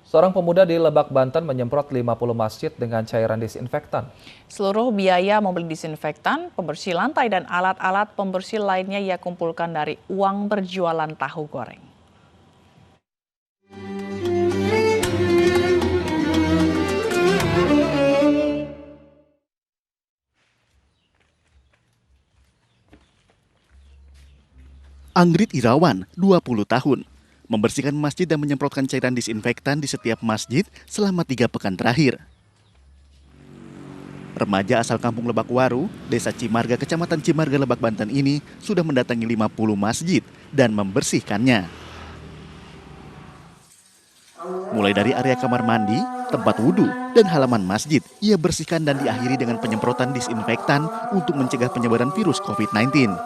Seorang pemuda di Lebak, Banten menyemprot 50 masjid dengan cairan disinfektan. Seluruh biaya membeli disinfektan, pembersih lantai, dan alat-alat pembersih lainnya ia kumpulkan dari uang berjualan tahu goreng. Anggrit Irawan, 20 tahun, membersihkan masjid dan menyemprotkan cairan disinfektan di setiap masjid selama 3 pekan terakhir. Remaja asal kampung Lebak Waru, Desa Cimarga, Kecamatan Cimarga, Lebak, Banten ini sudah mendatangi 50 masjid dan membersihkannya. Mulai dari area kamar mandi, tempat wudhu, dan halaman masjid, ia bersihkan dan diakhiri dengan penyemprotan disinfektan untuk mencegah penyebaran virus COVID-19.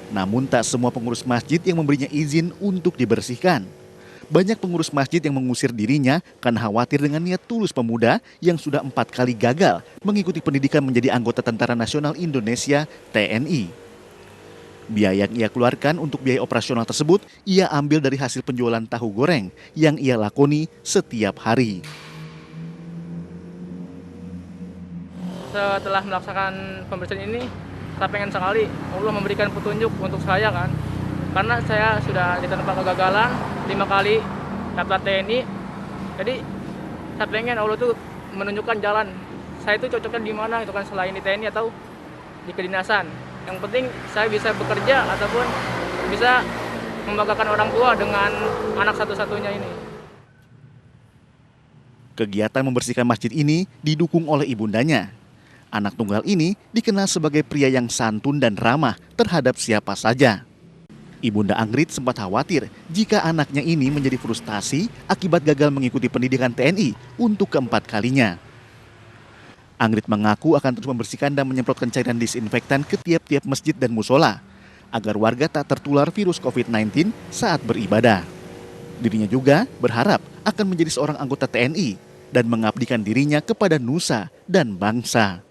Namun tak semua pengurus masjid yang memberinya izin untuk dibersihkan. Banyak pengurus masjid yang mengusir dirinya karena khawatir dengan niat tulus pemuda yang sudah 4 kali gagal mengikuti pendidikan menjadi anggota Tentara Nasional Indonesia (TNI). Biaya yang ia keluarkan untuk biaya operasional tersebut ia ambil dari hasil penjualan tahu goreng yang ia lakoni setiap hari. Setelah melaksanakan pembersihan ini, saya pengen sekali Allah memberikan petunjuk untuk saya kan. Karena saya sudah ditempa kegagalan 5 kali daftar TNI. Jadi saya pengen Allah tuh menunjukkan jalan. Saya itu cocoknya di mana itu kan, selain di TNI atau di kedinasan. Yang penting saya bisa bekerja ataupun bisa membanggakan orang tua dengan anak satu-satunya ini. Kegiatan membersihkan masjid ini didukung oleh ibundanya. Anak tunggal ini dikenal sebagai pria yang santun dan ramah terhadap siapa saja. Ibunda Anggrit sempat khawatir jika anaknya ini menjadi frustasi akibat gagal mengikuti pendidikan TNI untuk keempat kalinya. Anggrit mengaku akan terus membersihkan dan menyemprotkan cairan disinfektan ke tiap-tiap masjid dan musola agar warga tak tertular virus COVID-19 saat beribadah. Dirinya juga berharap akan menjadi seorang anggota TNI dan mengabdikan dirinya kepada nusa dan bangsa.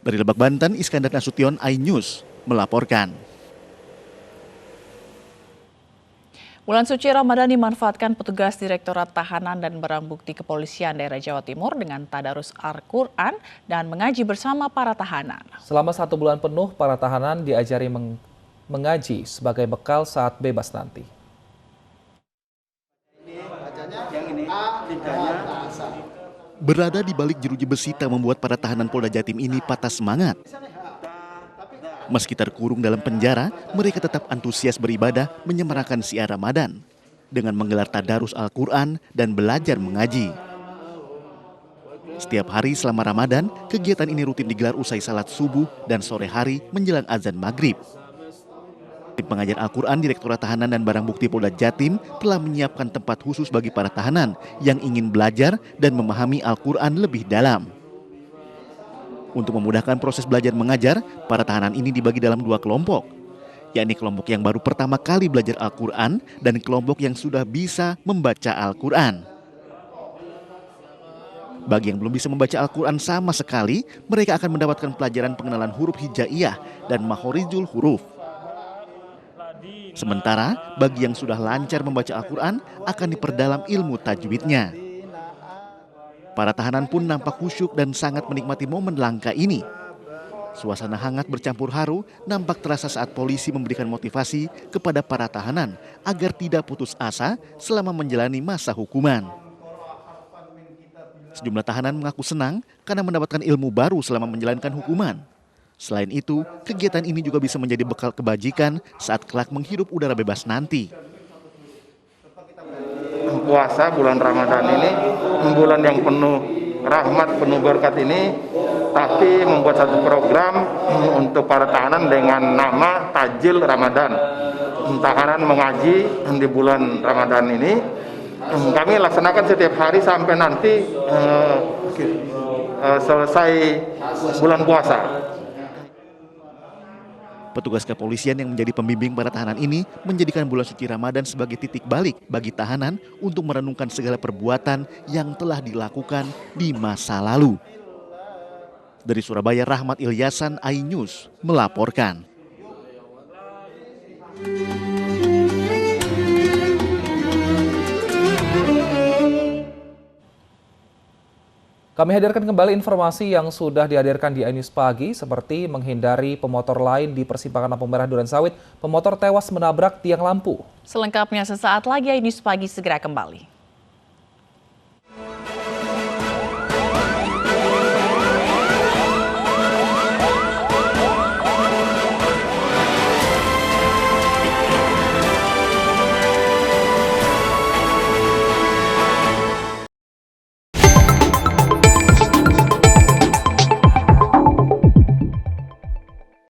Dari Lebak, Banten, Iskandar Nasution, iNews melaporkan. Bulan suci Ramadan dimanfaatkan petugas Direktorat Tahanan dan Barang Bukti Kepolisian Daerah Jawa Timur dengan tadarus Al-Quran dan mengaji bersama para tahanan. Selama 1 bulan penuh, para tahanan diajari mengaji sebagai bekal saat bebas nanti. Berada di balik jeruji besi tak membuat para tahanan Polda Jatim ini patah semangat. Meski terkurung dalam penjara, mereka tetap antusias beribadah menyemarakan syiar Ramadan dengan menggelar tadarus Al-Quran dan belajar mengaji. Setiap hari selama Ramadan, kegiatan ini rutin digelar usai salat subuh dan sore hari menjelang azan maghrib. Tim pengajar Al-Quran Direktorat Tahanan dan Barang Bukti Polda Jatim telah menyiapkan tempat khusus bagi para tahanan yang ingin belajar dan memahami Al-Quran lebih dalam. Untuk memudahkan proses belajar mengajar, para tahanan ini dibagi dalam 2 kelompok, yakni kelompok yang baru pertama kali belajar Al-Quran dan kelompok yang sudah bisa membaca Al-Quran. Bagi yang belum bisa membaca Al-Quran sama sekali, mereka akan mendapatkan pelajaran pengenalan huruf hijaiyah dan makhorijul huruf. Sementara bagi yang sudah lancar membaca Al-Quran akan diperdalam ilmu tajwidnya. Para tahanan pun nampak khusyuk dan sangat menikmati momen langka ini. Suasana hangat bercampur haru nampak terasa saat polisi memberikan motivasi kepada para tahanan agar tidak putus asa selama menjalani masa hukuman. Sejumlah tahanan mengaku senang karena mendapatkan ilmu baru selama menjalankan hukuman. Selain itu, kegiatan ini juga bisa menjadi bekal kebajikan saat kelak menghirup udara bebas nanti. Puasa bulan Ramadan ini bulan yang penuh rahmat, penuh berkat ini, tapi membuat satu program untuk para tahanan dengan nama Tajil Ramadan. Tahanan mengaji di bulan Ramadan ini kami laksanakan setiap hari sampai nanti selesai bulan puasa. Petugas kepolisian yang menjadi pembimbing para tahanan ini menjadikan bulan suci Ramadan sebagai titik balik bagi tahanan untuk merenungkan segala perbuatan yang telah dilakukan di masa lalu. Dari Surabaya, Rahmat Ilyasan, iNews melaporkan. Kami hadirkan kembali informasi yang sudah dihadirkan di iNews Pagi, seperti menghindari pemotor lain di persimpangan lampu merah Durensawit, pemotor tewas menabrak tiang lampu. Selengkapnya sesaat lagi iNews Pagi segera kembali.